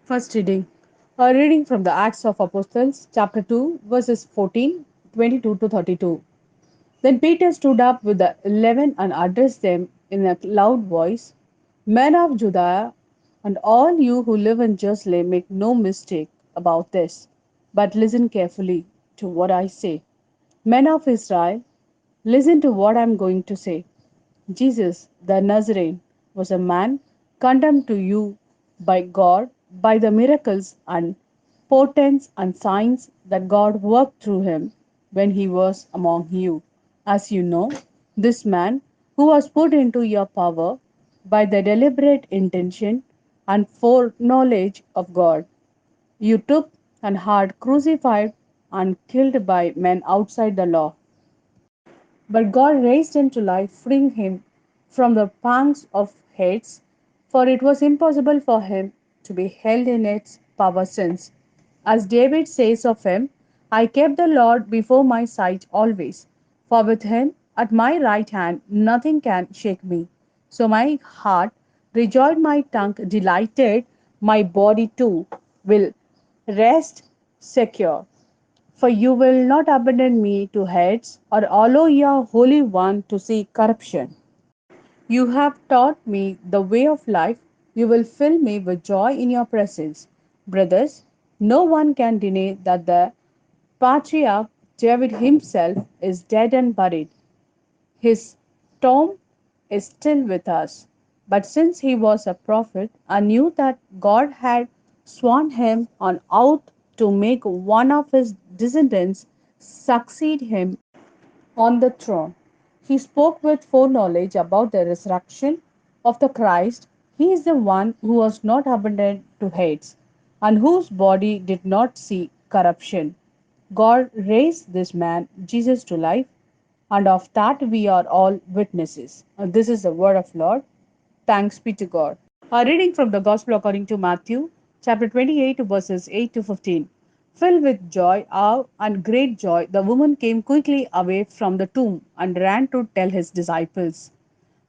First reading. A reading from the Acts of Apostles, chapter 2, verses 14, 22 to 32. Then Peter stood up with the 11 and addressed them in a loud voice: Men of Judea, and all you who live in Jerusalem, make no mistake about this, but listen carefully to what I say. Men of Israel, listen to what I am going to say. Jesus the Nazarene was a man condemned to you by God by the miracles and portents and signs that God worked through him when he was among you. As you know, this man who was put into your power by the deliberate intention and foreknowledge of God, you took and had crucified and killed by men outside the law. But God raised him to life, freeing him from the pangs of Hades, for it was impossible for him to be held in its power since. As David says of him, I kept the Lord before my sight always, for with him at my right hand nothing can shake me. So my heart rejoiced, my tongue delighted, my body too will rest secure. For you will not abandon me to heads, or allow your Holy One to see corruption. You have taught me the way of life. You will fill me with joy in your presence. Brothers, no one can deny that the patriarch David himself is dead and buried. His tomb is still with us. But since he was a prophet and knew that God had sworn him on oath to make one of his descendants succeed him on the throne, he spoke with foreknowledge about the resurrection of the Christ. He is the one who was not abandoned to Hades, and whose body did not see corruption. God raised this man, Jesus, to life, and of that we are all witnesses. And this is the word of Lord. Thanks be to God. A reading from the Gospel according to Matthew, chapter 28, verses 8 to 15. Filled with joy, awe, and great joy, the woman came quickly away from the tomb and ran to tell his disciples.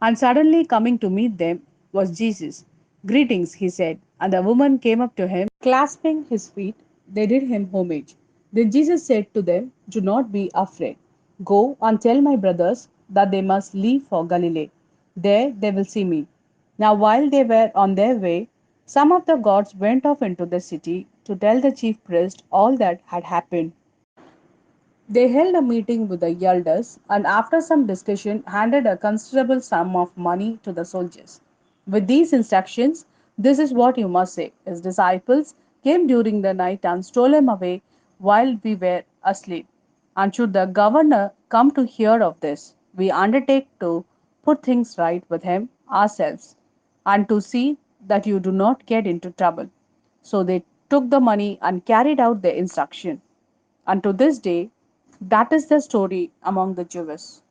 And suddenly coming to meet them was Jesus. Greetings, he said. And the woman came up to him, clasping his feet. They did him homage. Then Jesus said to them, do not be afraid. Go and tell my brothers that they must leave for Galilee. There they will see me. Now, while they were on their way, some of the gods went off into the city to tell the chief priest all that had happened. They held a meeting with the elders and, after some discussion, handed a considerable sum of money to the soldiers. With these instructions, this is what you must say. His disciples came during the night and stole him away while we were asleep. And should the governor come to hear of this, we undertake to put things right with him ourselves and to see that you do not get into trouble. So they took the money and carried out their instruction. And to this day, that is the story among the Jews.